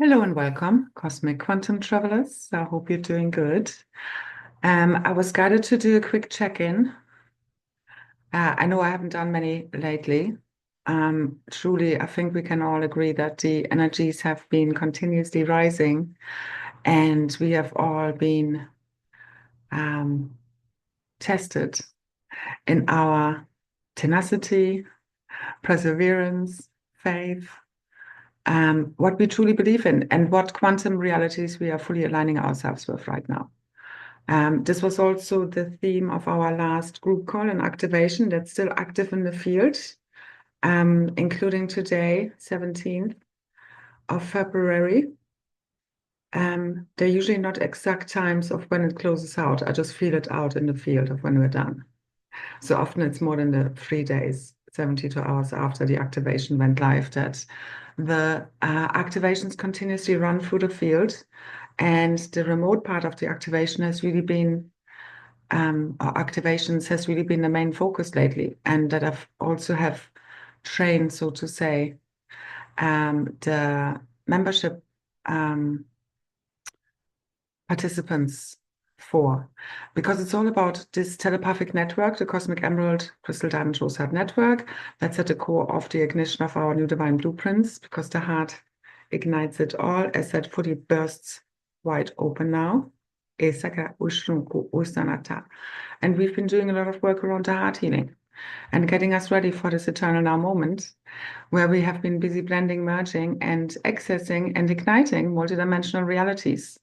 Hello and welcome, Cosmic Quantum Travelers. I hope you're doing good. I was guided to do a quick check-in. I know I haven't done many lately. Truly, I think we can all agree that the energies have been continuously rising, and we have all been um, tested in our tenacity, perseverance, faith, what we truly believe in, and what quantum realities we are fully aligning ourselves with right now. This was also the theme of our last group call and activation that's still active in the field, including today, 17th of February. They're usually not exact times of when it closes out. I just feel it out in the field of when we're done. So often it's more than the 3 days, 72 hours after the activation went live that the activations continuously run through the field. And the remote part of the activation has really been, or activations has really been the main focus lately. And that I've also have trained, so to say, the membership participants for, because it's all about this telepathic network, the Cosmic Emerald Crystal Diamond Rose Heart Network. That's at the core of the ignition of our new divine blueprints, because the heart ignites it all as that fully bursts wide open now. And we've been doing a lot of work around the heart healing and getting us ready for this eternal now moment where we have been busy blending, merging, and accessing and igniting multidimensional realities,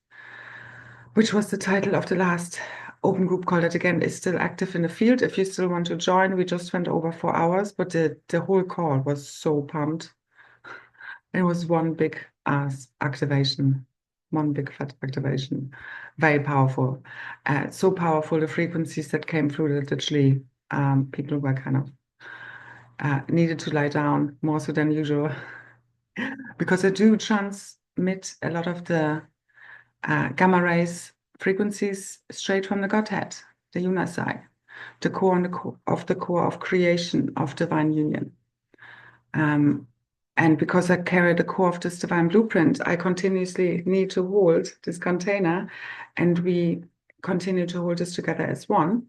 which was the title of the last open group call that again is still active in the field. If you still want to join, we just went over 4 hours, but the whole call was so pumped. It was one big activation, one big fat activation, very powerful. So powerful, the frequencies that came through that literally people were kind of needed to lie down more so than usual because I do transmit a lot of the gamma rays frequencies straight from the Godhead, the Unasai, the core and the core of creation of divine union. And because I carry the core of this divine blueprint, I continuously need to hold this container, and we continue to hold this together as one,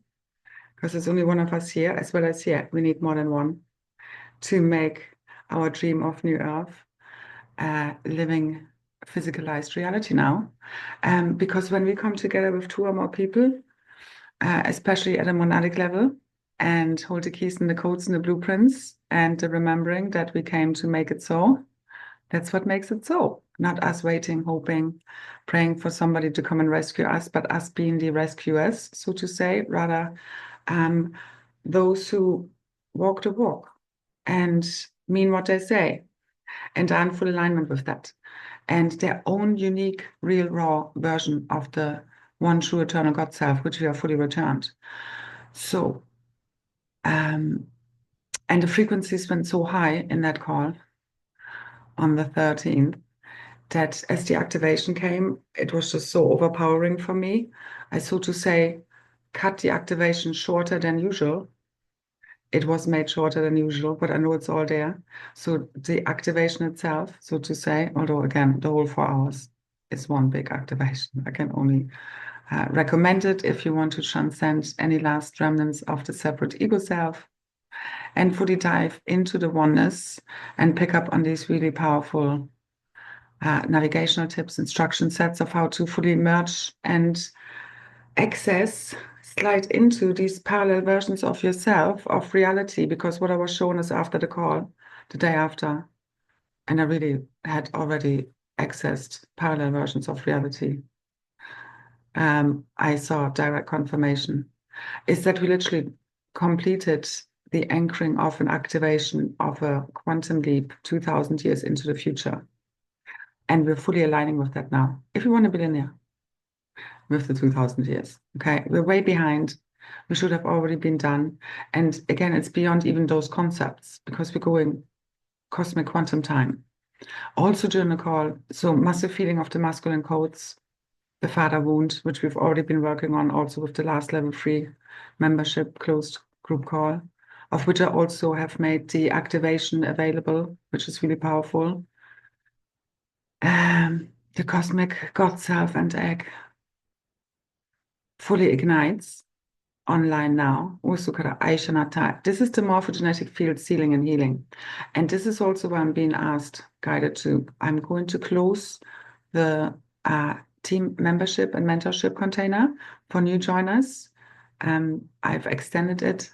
because there's only one of us here, as well as here. We need more than one to make our dream of New Earth living physicalized reality now. Because when we come together with 2 or more people, especially at a monadic level, and hold the keys and the codes and the blueprints and the remembering that we came to make it so, that's what makes it so. Not us waiting, hoping, praying for somebody to come and rescue us, but us being the rescuers, so to say, rather those who walk the walk and mean what they say and are in full alignment with that, and their own unique, real, raw version of the one true eternal God self, which we are fully returned. So, and the frequencies went so high in that call on the 13th that as the activation came, it was just so overpowering for me. I, so to say, cut the activation shorter than usual. It was made shorter than usual, but I know it's all there. So the activation itself, so to say, although again, the whole 4 hours is one big activation. I can only recommend it if you want to transcend any last remnants of the separate ego self and fully dive into the oneness and pick up on these really powerful navigational tips, instruction sets of how to fully merge and access, slide into these parallel versions of yourself, of reality, because what I was shown is after the call, the day after, and I really had already accessed parallel versions of reality. I saw direct confirmation is that we literally completed the anchoring of an activation of a quantum leap 2000 years into the future. And we're fully aligning with that now. If you want to be linear with the 2000 years, okay, we're way behind. We should have already been done. And again, it's beyond even those concepts because we're going cosmic quantum time. Also during the call, so massive feeling of the masculine codes, the father wound, which we've already been working on also with the last level 3 membership closed group call, of which I also have made the activation available, which is really powerful. The cosmic God self and egg fully ignites online now. Usukara Aishanata. This is the morphogenetic field sealing and healing. And this is also why I'm being asked, guided to. I'm going to close the team membership and mentorship container for new joiners. I've extended it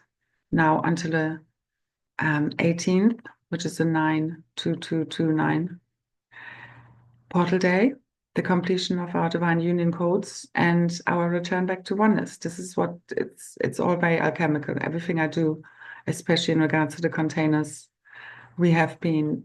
now until the 18th, which is the 92229 portal day, the completion of our divine union codes and our return back to oneness. This is what it's all very alchemical. Everything I do, especially in regards to the containers, we have been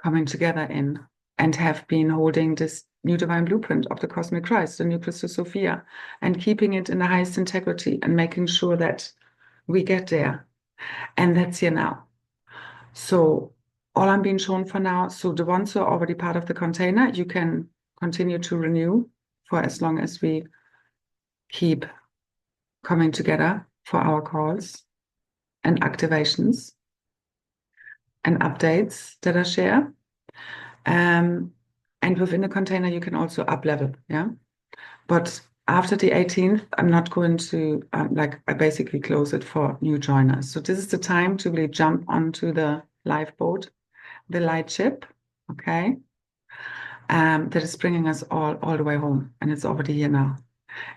coming together in and have been holding this new divine blueprint of the cosmic Christ, the new Christus Sophia, and keeping it in the highest integrity and making sure that we get there. And that's here now. So all I'm being shown for now, so the ones who are already part of the container, you can continue to renew for as long as we keep coming together for our calls and activations and updates that I share. And within the container, you can also up level, yeah? But after the 18th, I'm not going to, I basically close it for new joiners. So this is the time to really jump onto the lifeboat, the light ship, okay? That is bringing us all the way home, and it's already here now.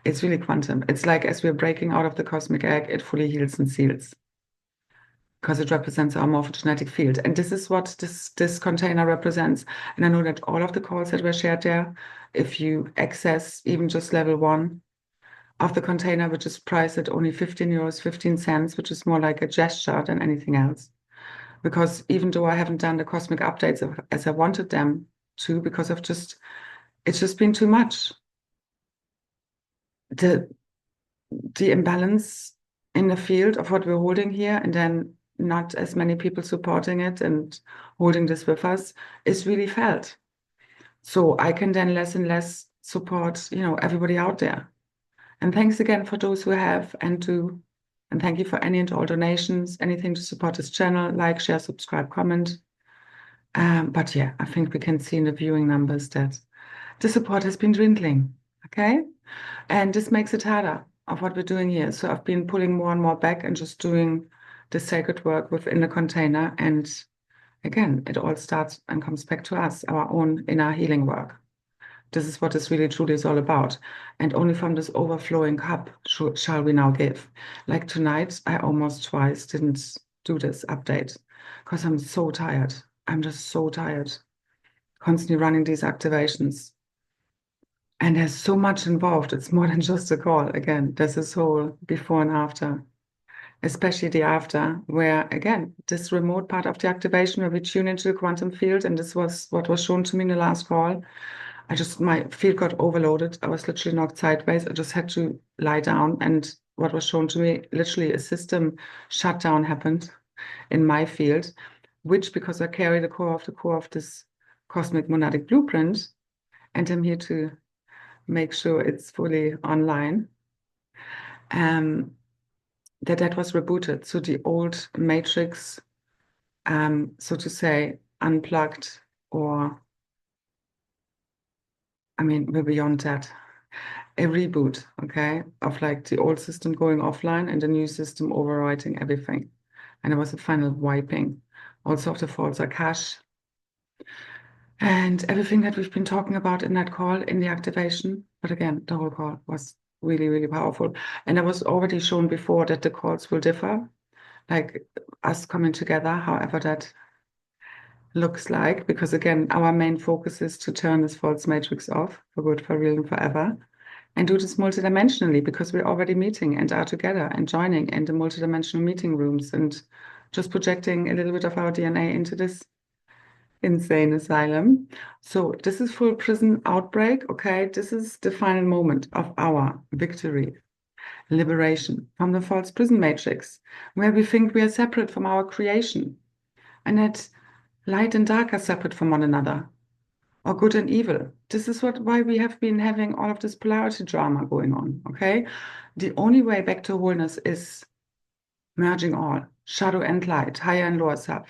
It's really quantum. It's like as we're breaking out of the cosmic egg, it fully heals and seals because it represents our morphogenetic field. And this is what this container represents. And I know that all of the calls that were shared there, if you access even just level 1 of the container, which is priced at only 15 euros, 15 cents, which is more like a gesture than anything else. Because even though I haven't done the cosmic updates as I wanted them to, because it's just been too much. The imbalance in the field of what we're holding here, and then not as many people supporting it and holding this with us is really felt. So I can then less and less support, everybody out there. And thanks again for those who have and thank you for any and all donations, anything to support this channel, like, share, subscribe, comment. But yeah, I think we can see in the viewing numbers that the support has been dwindling, okay? And this makes it harder of what we're doing here. So I've been pulling more and more back and just doing the sacred work within the container. And again, it all starts and comes back to us, our own inner healing work. This is what this really truly is all about. And only from this overflowing cup shall we now give. Like tonight, I almost twice didn't do this update because I'm so tired. I'm just so tired. Constantly running these activations. And there's so much involved. It's more than just a call. Again, there's this whole before and after, especially the after, where, again, this remote part of the activation where we tune into the quantum field, and this was what was shown to me in the last call. My field got overloaded. I was literally knocked sideways. I just had to lie down. And what was shown to me, literally a system shutdown happened in my field, which, because I carry the core of this cosmic monadic blueprint, and I'm here to make sure it's fully online, that was rebooted. So the old matrix, so to say, unplugged, or, we're beyond that. A reboot, okay, of like the old system going offline and the new system overwriting everything. And it was a final wiping also of the false Akash. And everything that we've been talking about in that call, in the activation. But again, the whole call was really, really powerful. And it was already shown before that the calls will differ, like us coming together, however that looks like. Because again, our main focus is to turn this false matrix off for good, for real, and forever. And do this multidimensionally, because we're already meeting and are together and joining in the multidimensional meeting rooms and just projecting a little bit of our DNA into this insane asylum. So this is full prison outbreak, okay? This is the final moment of our victory, liberation from the false prison matrix, where we think we are separate from our creation, and that light and dark are separate from one another, or good and evil. This is why we have been having all of this polarity drama going on, okay? The only way back to wholeness is merging all, shadow and light, higher and lower self.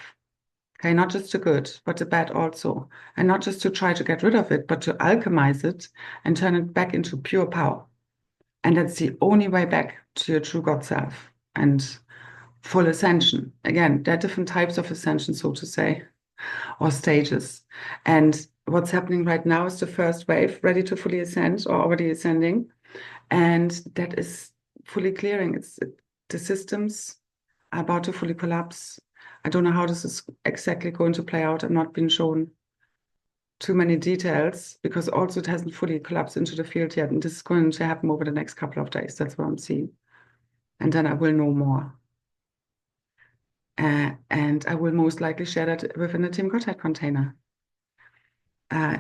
Okay, not just the good, but the bad also. And not just to try to get rid of it, but to alchemize it and turn it back into pure power. And that's the only way back to your true God self and full ascension. Again, there are different types of ascension, so to say, or stages. And what's happening right now is the first wave, ready to fully ascend or already ascending. And that is fully clearing. The systems are about to fully collapse. I don't know how this is exactly going to play out. I've not been shown too many details because also it hasn't fully collapsed into the field yet. And this is going to happen over the next couple of days. That's what I'm seeing. And then I will know more. And I will most likely share that within the Team Godhead container.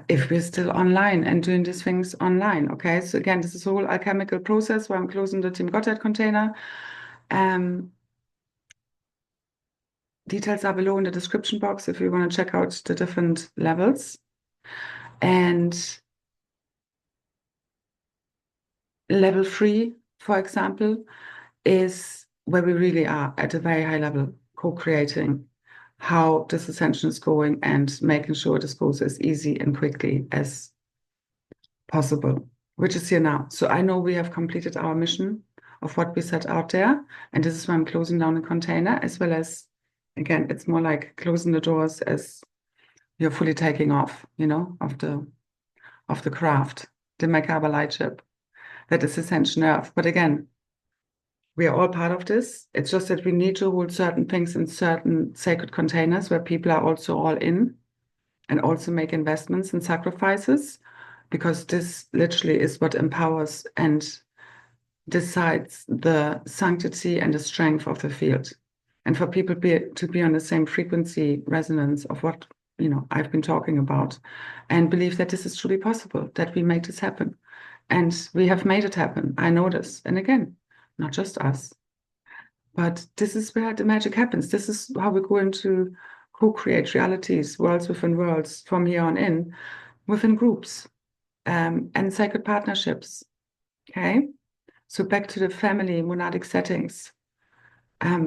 If we're still online and doing these things online, okay? So again, this is a whole alchemical process where I'm closing the Team Godhead container. Details are below in the description box if you want to check out the different levels. And level 3, for example, is where we really are at a very high level, co-creating how this ascension is going and making sure this goes as easy and quickly as possible, which is here now. So I know we have completed our mission of what we set out there. And this is why I'm closing down the container, as well as, again, it's more like closing the doors as you're fully taking off, of the craft, the Merkaba lightship, that is Ascension Earth. But again, we are all part of this. It's just that we need to hold certain things in certain sacred containers where people are also all in and also make investments and sacrifices, because this literally is what empowers and decides the sanctity and the strength of the field. And for people to be on the same frequency resonance of what I've been talking about, and believe that this is truly possible, that we make this happen. And we have made it happen. I know this. And again, not just us, but this is where the magic happens. This is how we're going to co-create realities, worlds within worlds from here on in, within groups, and sacred partnerships. Okay? So back to the family monadic settings,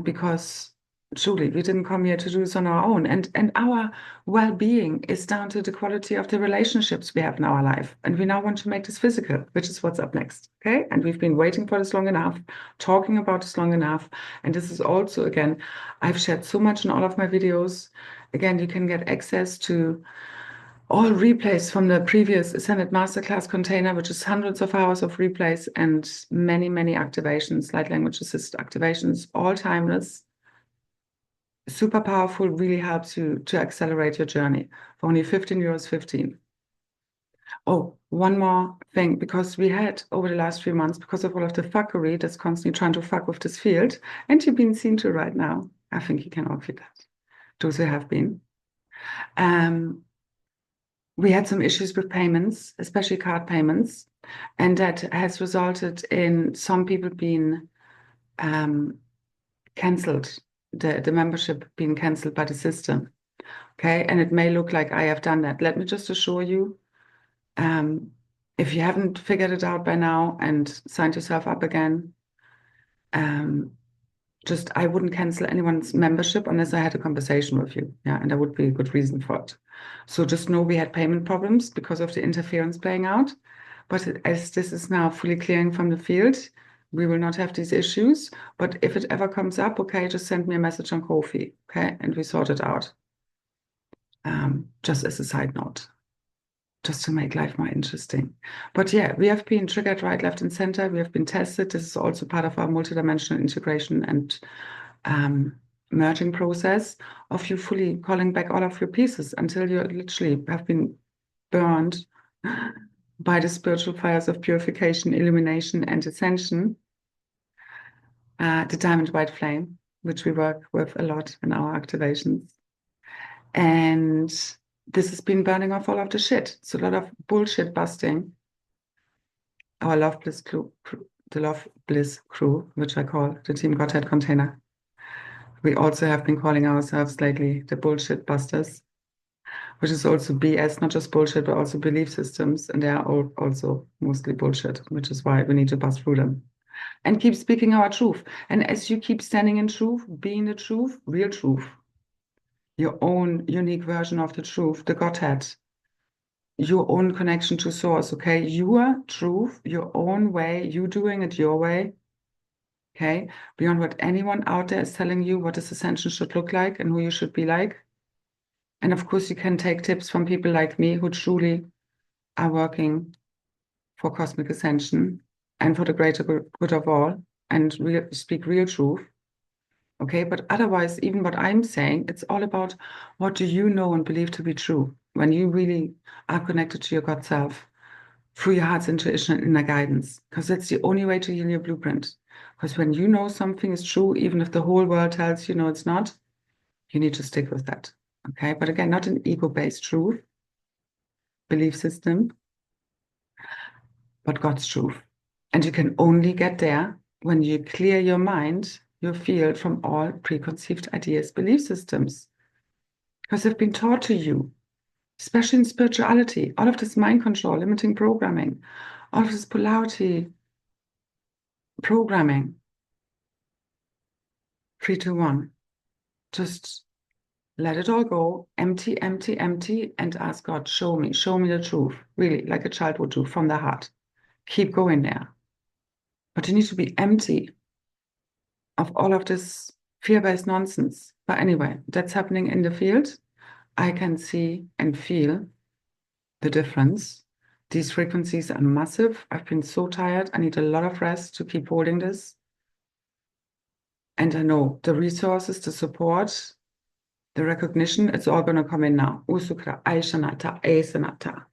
because truly we didn't come here to do this on our own, and our well-being is down to the quality of the relationships we have in our life, and we now want to make this physical, which is what's up next. Okay, and we've been waiting for this long enough, talking about this long enough, and this is also, again, I've shared so much in all of my videos. Again, you can get access to all replays from the previous Ascended Masterclass container, which is hundreds of hours of replays and many, many activations, light language assist activations, all timeless, super powerful, really helps you to accelerate your journey for only 15 euros 15. Oh, one more thing, because we had over the last few months, because of all of the fuckery that's constantly trying to fuck with this field, and you've been seen to right now, I think you can all feel that, those who have been. We had some issues with payments, especially card payments, and that has resulted in some people being cancelled, the membership being cancelled by the system. Okay, and it may look like I have done that. Let me just assure you, if you haven't figured it out by now and signed yourself up again, I wouldn't cancel anyone's membership unless I had a conversation with you. Yeah, and there would be a good reason for it. So just know we had payment problems because of the interference playing out. But as this is now fully clearing from the field, we will not have these issues. But if it ever comes up, okay, just send me a message on Ko-fi, okay? And we sort it out. Just as a side note, just to make life more interesting. But yeah, we have been triggered right, left, and center. We have been tested. This is also part of our multidimensional integration and merging process of you fully calling back all of your pieces until you literally have been burned by the spiritual fires of purification, illumination, and ascension. The diamond white flame, which we work with a lot in our activations. And this has been burning off all of the shit. It's a lot of bullshit busting. Our Love Bliss crew, the Love Bliss crew, which I call the Team Godhead container. We also have been calling ourselves lately the bullshit busters, which is also BS, not just bullshit, but also belief systems. And they are all also mostly bullshit, which is why we need to bust through them and keep speaking our truth. And as you keep standing in truth, being the truth, real truth, your own unique version of the truth, the Godhead, your own connection to source, okay? Your truth, your own way, you doing it your way, okay? Beyond what anyone out there is telling you what this ascension should look like and who you should be like. And of course, you can take tips from people like me who truly are working for cosmic ascension and for the greater good of all and speak real truth. Okay, but otherwise, even what I'm saying, it's all about what do you know and believe to be true when you really are connected to your God self through your heart's intuition and inner guidance, because that's the only way to heal your blueprint. Because when you know something is true, even if the whole world tells you no, it's not, you need to stick with that. Okay, but again, not an ego-based truth, belief system, but God's truth. And you can only get there when you clear your mind, your field from all preconceived ideas, belief systems, because they've been taught to you, especially in spirituality, all of this mind control, limiting programming, all of this polarity programming. 3, 2, 1. Just let it all go, empty, empty, empty, and ask God, show me the truth, really, like a child would do from the heart. Keep going there. But you need to be empty of all of this fear-based nonsense. But anyway, that's happening in the field. I can see and feel the difference. These frequencies are massive. I've been so tired. I need a lot of rest to keep holding this. And I know the resources, the support, the recognition, it's all going to come in now. Usukra, Aishanata, Asanata.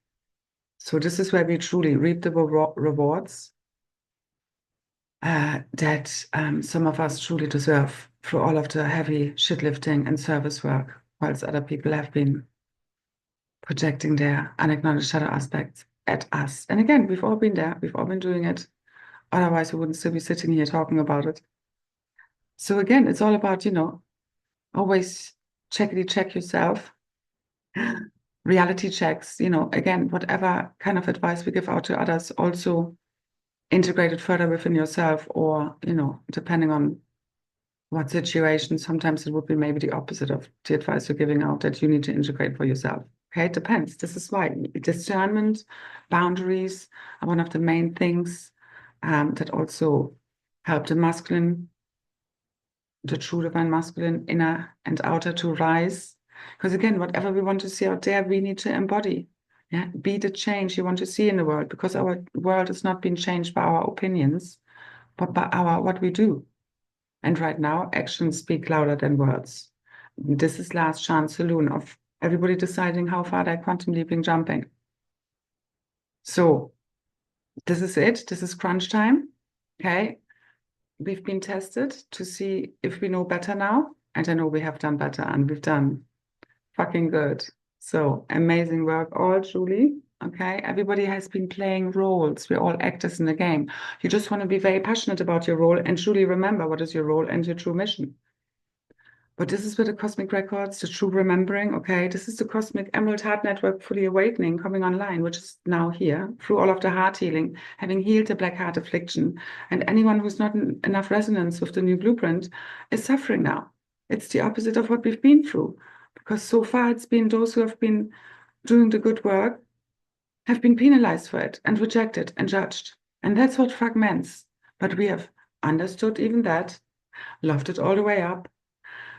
So this is where we truly reap the rewards that some of us truly deserve through all of the heavy shit lifting and service work, whilst other people have been projecting their unacknowledged shadow aspects at us. And again, we've all been there, we've all been doing it. Otherwise, we wouldn't still be sitting here talking about it. So again, it's all about, always check yourself, reality checks, again, whatever kind of advice we give out to others, also integrate it further within yourself, or, depending on what situation, sometimes it would be maybe the opposite of the advice you're giving out that you need to integrate for yourself. Okay, it depends. This is why discernment, boundaries are one of the main things that also help the masculine, the true divine masculine, inner and outer, to rise. Because again, whatever we want to see out there, we need to embody. Yeah, be the change you want to see in the world, because our world is not being changed by our opinions, but by what we do. And right now, actions speak louder than words. This is last chance saloon of everybody deciding how far they're quantum leaping, jumping. So this is it. This is crunch time. Okay. We've been tested to see if we know better now. And I know we have done better, and we've done fucking good. So amazing work, all truly. Okay. Everybody has been playing roles. We're all actors in the game. You just want to be very passionate about your role and truly remember what is your role and your true mission. But this is where the cosmic records, the true remembering, okay, this is the cosmic Emerald Heart Network fully awakening coming online, which is now here through all of the heart healing, having healed the black heart affliction. And anyone who's not in enough resonance with the new blueprint is suffering now. It's the opposite of what we've been through, because so far it's been those who have been doing the good work have been penalized for it and rejected and judged. And that's what fragments. But we have understood even that, loved it all the way up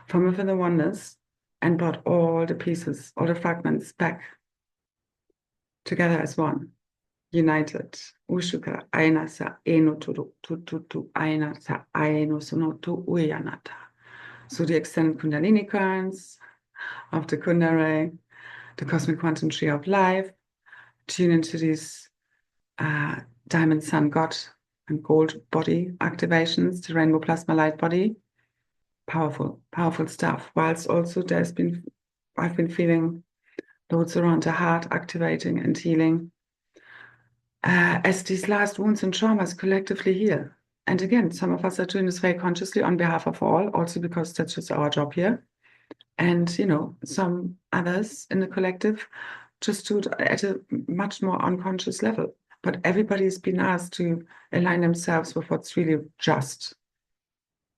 from within the oneness, and brought all the pieces, all the fragments back together as one, united. Ushuka aina sa eno tu aina sa aeno sono tu uyanata. So the extended Kundalini currents of the Kundalini, the cosmic quantum tree of life, tune into these diamond sun God and gold body activations, the rainbow plasma light body. Powerful, powerful stuff. Whilst also I've been feeling loads around the heart activating and healing as these last wounds and traumas collectively heal. And again, some of us are doing this very consciously on behalf of all, also because that's just our job here. And, some others in the collective just do it at a much more unconscious level. But everybody's been asked to align themselves with what's really just.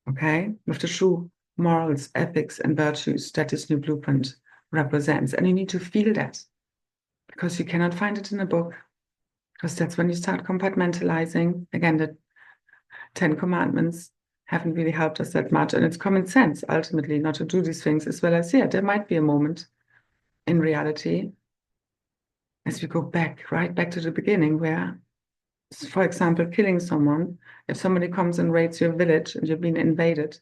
Okay, with the true morals, ethics, and virtues that this new blueprint represents. And you need to feel that, because you cannot find it in a book, because that's when you start compartmentalizing. Again, the 10 commandments haven't really helped us that much. And it's common sense, ultimately, not to do these things, as well as, yeah, there might be a moment in reality, as we go back, right back to the beginning, where, for example, killing someone, if somebody comes and raids your village and you've been invaded,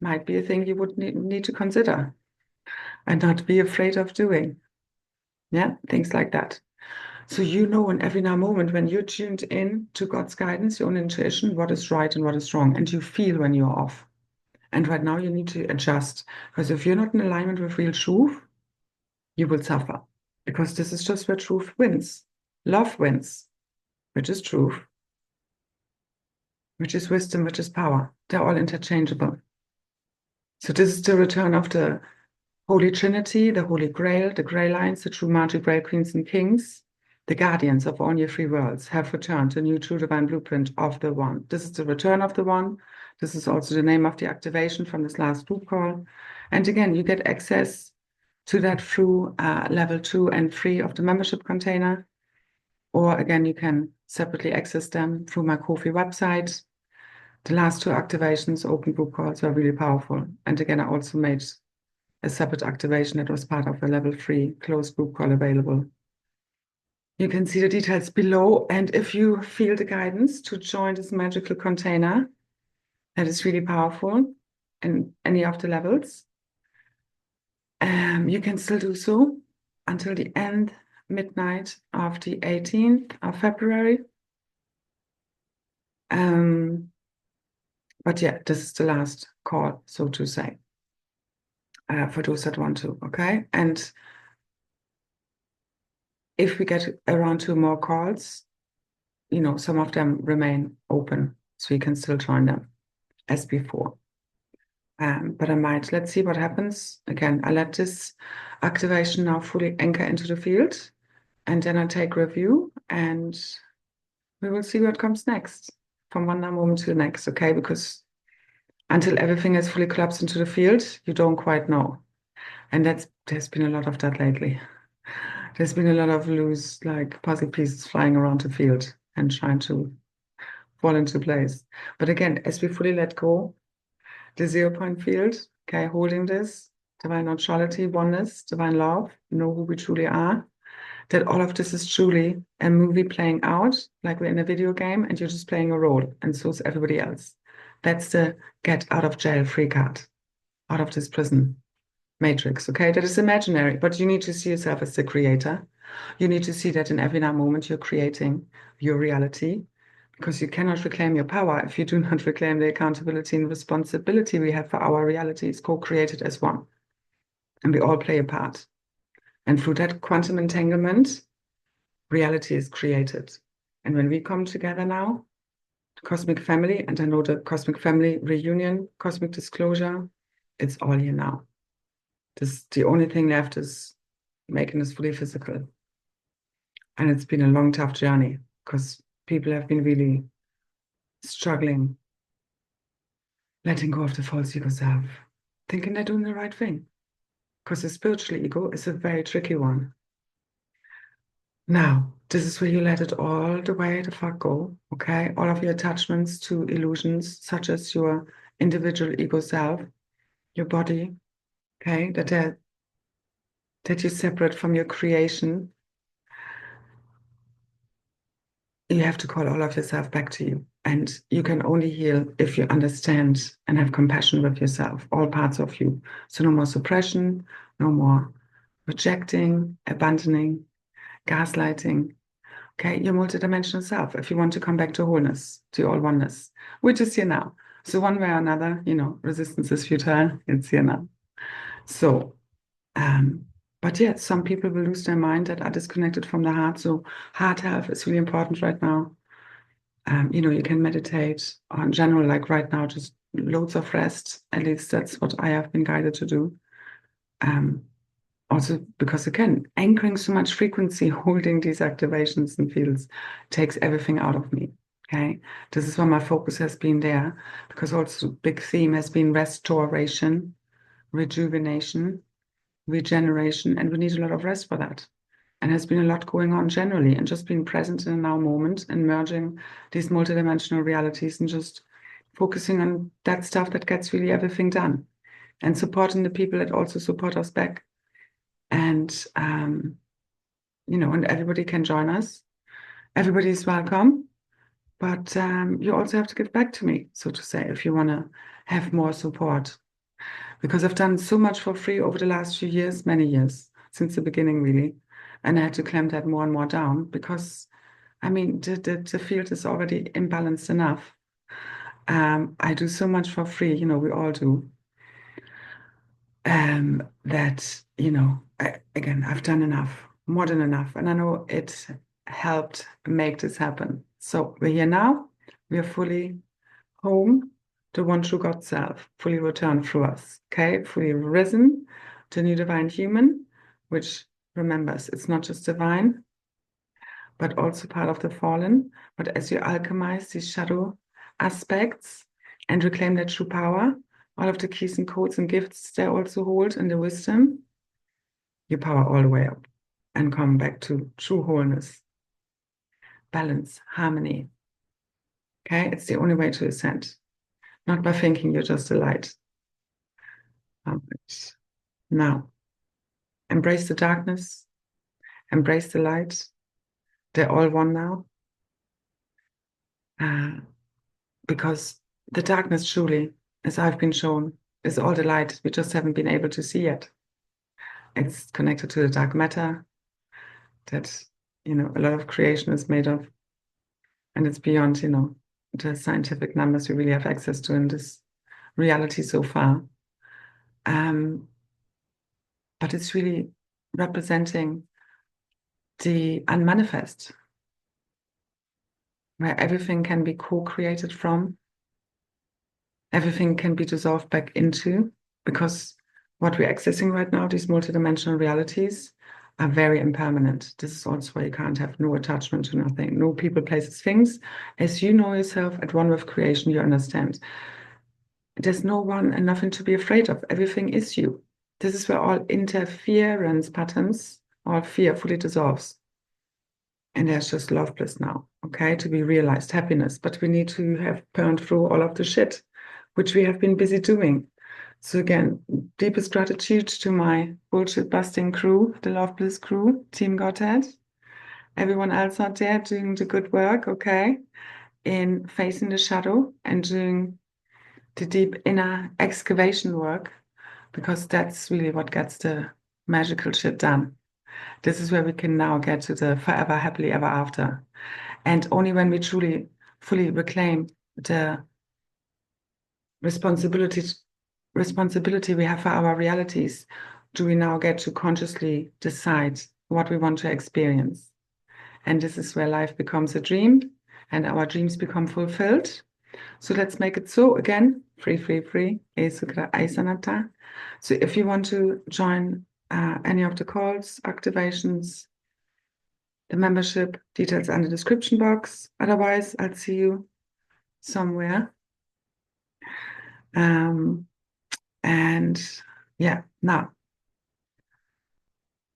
might be a thing you would need to consider and not be afraid of doing. Yeah, things like that. So you know in every now moment when you're tuned in to God's guidance, your own intuition, what is right and what is wrong, and you feel when you're off. And right now you need to adjust, because if you're not in alignment with real truth, you will suffer, because this is just where truth wins. Love wins, which is truth, which is wisdom, which is power. They're all interchangeable. So this is the return of the Holy Trinity, the Holy Grail, the Grey Lines, the true magic Grail Queens and Kings, the guardians of all your three worlds have returned to new true divine blueprint of the One. This is the return of the One. This is also the name of the activation from this last group call. And again, you get access to that through level 2 and 3 of the membership container. Or again, you can separately access them through my Ko-fi website. The last 2 activations, open group calls, were really powerful. And again, I also made a separate activation that was part of a level 3 closed group call available. You can see the details below. And if you feel the guidance to join this magical container, that is really powerful in any of the levels, you can still do so until the end, midnight of the 18th of February. But yeah, this is the last call, so to say, for those that want to, okay? And if we get around 2 more calls, you know, some of them remain open, so you can still join them as before. But I might, let's see what happens. Again, I let this activation now fully anchor into the field, and then I take review, and we will see what comes next from one moment to the next, okay? Because until everything is fully collapsed into the field, you don't quite know. And there's been a lot of that lately. There's been a lot of loose, like, puzzle pieces flying around the field and trying to fall into place. But again, as we fully let go, the 0-point field, okay, holding this, divine neutrality, oneness, divine love, know who we truly are, that all of this is truly a movie playing out, like we're in a video game and you're just playing a role, and so is everybody else. That's the get out of jail free card, out of this prison matrix, okay? That is imaginary, but you need to see yourself as the creator. You need to see that in every now moment you're creating your reality, because you cannot reclaim your power if you do not reclaim the accountability and responsibility we have for our reality. It's co-created as one, and we all play a part. And through that quantum entanglement, reality is created. And when we come together now, the cosmic family, and I know the cosmic family reunion, cosmic disclosure, it's all here now. The only thing left is making this fully physical. And it's been a long, tough journey, because people have been really struggling, letting go of the false ego self, thinking they're doing the right thing, because the spiritual ego is a very tricky one. Now, this is where you let it all the way the fuck go, okay? All of your attachments to illusions, such as your individual ego self, your body, okay? That you separate from your creation. You have to call all of yourself back to you. And you can only heal if you understand and have compassion with yourself, all parts of you. So no more suppression, no more rejecting, abandoning, gaslighting. Okay, your multidimensional self, if you want to come back to wholeness, to all oneness, which is here now. So one way or another, you know, resistance is futile, it's here now. So, but yeah, some people will lose their mind that are disconnected from the heart. So heart health is really important right now. You know, you can meditate on general, like right now, just loads of rest. At least that's what I have been guided to do. Also, because again, anchoring so much frequency, holding these activations and fields takes everything out of me. Okay, this is why my focus has been there, because also big theme has been restoration, rejuvenation, regeneration, and we need a lot of rest for that. And there's been a lot going on generally, and just being present in the now moment and merging these multidimensional realities and just focusing on that stuff that gets really everything done, and supporting the people that also support us back. And and everybody can join us. Everybody is welcome. But you also have to give back to me, so to say, if you want to have more support. Because I've done so much for free over the last few years, many years, since the beginning, really. And I had to clamp that more and more down because, I mean, the field is already imbalanced enough. I do so much for free, we all do. That, again, I've done enough, more than enough. And I know it helped make this happen. So we're here now. We are fully home, the one true God self, fully returned through us, okay? Fully risen, the new divine human, which remembers it's not just divine, but also part of the fallen. But as you alchemize these shadow aspects and reclaim that true power, all of the keys and codes and gifts they also hold in the wisdom, you power all the way up and come back to true wholeness, balance, harmony. Okay, it's the only way to ascend, not by thinking you're just a light. Now, embrace the darkness, embrace the light. They're all one now. Because the darkness truly, as I've been shown, is all the light we just haven't been able to see yet. It's connected to the dark matter that, a lot of creation is made of. And it's beyond, the scientific numbers we really have access to in this reality so far. But it's really representing the unmanifest, where everything can be co-created from, everything can be dissolved back into, because what we're accessing right now, these multidimensional realities, are very impermanent. This is also why you can't have no attachment to nothing, no people, places, things. As you know yourself at one with creation, you understand. There's no one and nothing to be afraid of. Everything is you. This is where all interference patterns, all fear fully dissolves. And there's just love, bliss now, okay, to be realized, happiness. But we need to have burned through all of the shit, which we have been busy doing. So again, deepest gratitude to my bullshit busting crew, the Love Bliss crew, Team Godhead, everyone else out there doing the good work, okay, in facing the shadow and doing the deep inner excavation work, because that's really what gets the magical shit done. This is where we can now get to the forever, happily ever after. And only when we truly, fully reclaim the responsibility we have for our realities, do we now get to consciously decide what we want to experience. And this is where life becomes a dream and our dreams become fulfilled. So let's make it so again, free, free, free. So if you want to join any of the calls, activations, the membership, details in the description box. Otherwise, I'll see you somewhere. And yeah, now,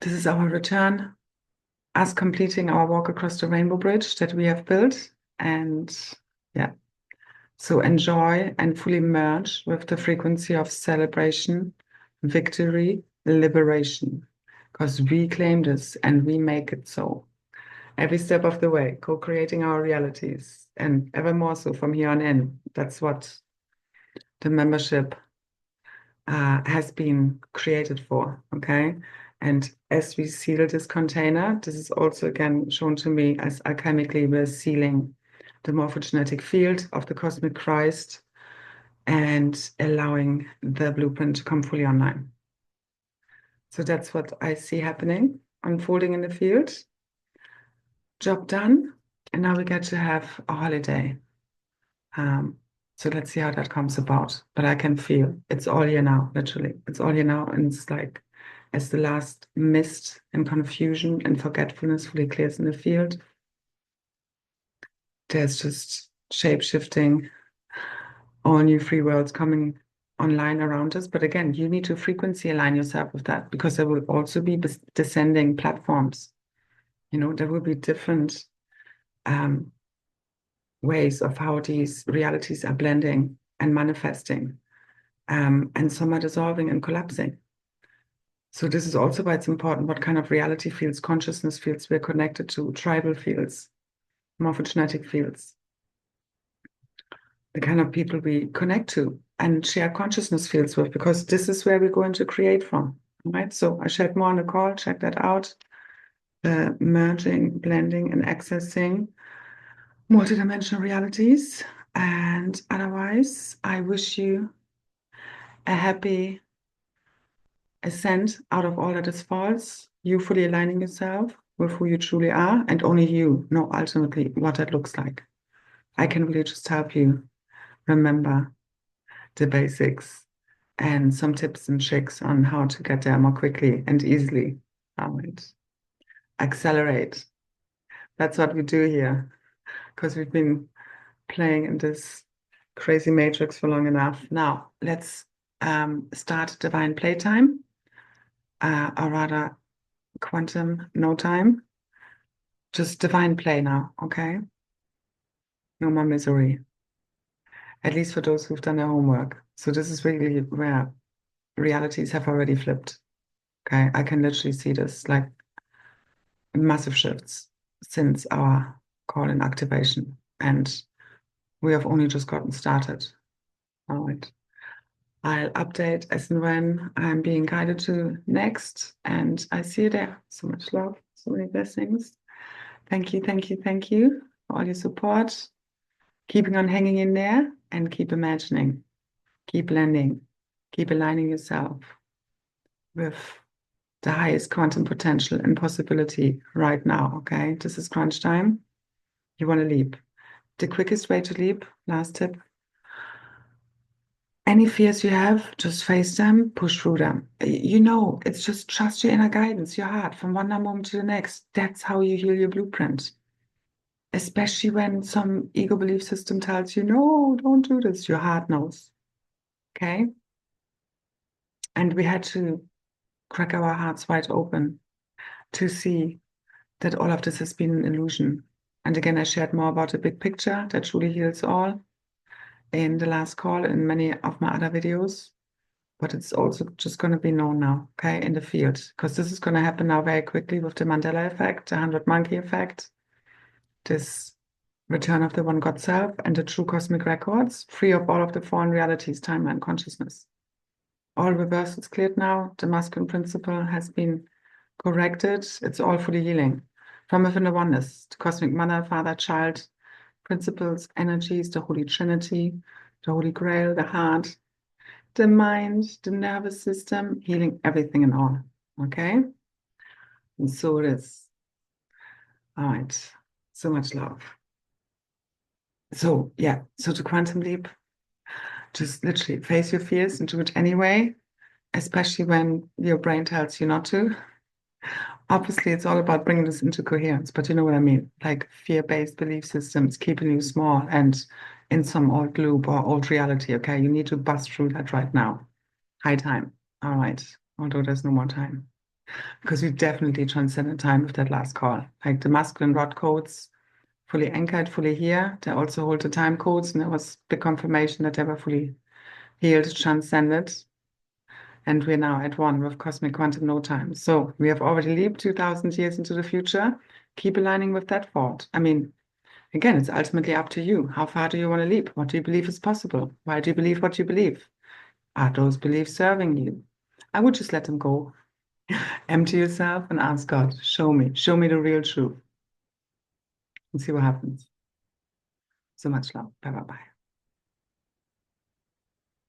this is our return, us completing our walk across the rainbow bridge that we have built. And yeah, so enjoy and fully merge with the frequency of celebration, victory, liberation, because we claim this and we make it so. Every step of the way, co-creating our realities, and ever more so from here on in. That's what the membership has been created for, okay? And as we seal this container, this is also again shown to me as alchemically we're sealing the morphogenetic field of the cosmic KRYST and allowing the blueprint to come fully online. So that's what I see happening, unfolding in the field. Job done. And now we get to have a holiday. So let's see how that comes about. But I can feel it's all here now, literally. It's all here now. And it's like as the last mist and confusion and forgetfulness fully clears in the field, there's just shape-shifting, all new free worlds coming online around us. But again, you need to frequency align yourself with that, because there will also be descending platforms. There will be different ways of how these realities are blending and manifesting. And some are dissolving and collapsing. So this is also why it's important what kind of reality fields, consciousness fields we're connected to, tribal fields, morphogenetic fields, the kind of people we connect to and share consciousness fields with, because this is where we're going to create from, right? So I shared more on the call, check that out. The merging, blending, and accessing multidimensional realities. And otherwise, I wish you a happy ascent out of all that is false, you fully aligning yourself with who you truly are, and only you know ultimately what that looks like. I can really just help you remember the basics and some tips and tricks on how to get there more quickly and easily. All right. Accelerate. That's what we do here, because we've been playing in this crazy matrix for long enough. Now, let's start divine playtime, or rather quantum no time. Just divine play now, okay? No more misery. At least for those who've done their homework. So this is really where realities have already flipped. Okay, I can literally see this, like massive shifts since our call in activation. And we have only just gotten started. All right. I'll update as and when I'm being guided to next. And I see you there. So much love, so many blessings. Thank you, thank you, thank you for all your support. Keeping on hanging in there, and keep imagining, keep blending, keep aligning yourself with the highest quantum potential and possibility right now, okay? This is crunch time. You want to leap. The quickest way to leap, last tip, any fears you have, just face them, push through them. It's just trust your inner guidance, your heart, from one moment to the next. That's how you heal your blueprint. Especially when some ego belief system tells you, no, don't do this. Your heart knows, okay? And we had to crack our hearts wide open to see that all of this has been an illusion. And again, I shared more about the big picture that truly heals all in the last call in many of my other videos. But it's also just going to be known now, okay, in the field, because this is going to happen now very quickly with the Mandela effect, the 100 monkey effect, this return of the one God self, and the true cosmic records, free of all of the foreign realities, timeline, consciousness. All reversals cleared now. The masculine principle has been corrected. It's all fully healing. From within the oneness, the cosmic mother, father, child, principles, energies, the Holy Trinity, the Holy Grail, the heart, the mind, the nervous system, healing everything and all. Okay? And so it is. All right. So much love. So, yeah. So to quantum leap, just literally face your fears and do it anyway, especially when your brain tells you not to. Obviously, it's all about bringing this into coherence, but you know what I mean? Like fear-based belief systems keeping you small and in some old loop or old reality, okay? You need to bust through that right now. High time. All right. Although there's no more time. Because we definitely transcended time with that last call. Like the masculine rod codes, fully anchored, fully here. They also hold the time codes, and there was the confirmation that they were fully healed, transcended. And we're now at one with cosmic quantum no time. So we have already leaped 2,000 years into the future. Keep aligning with that thought. I mean, again, it's ultimately up to you. How far do you want to leap? What do you believe is possible? Why do you believe what you believe? Are those beliefs serving you? I would just let them go. Empty yourself and ask God, show me the real truth, and see what happens. So much love. Bye bye bye.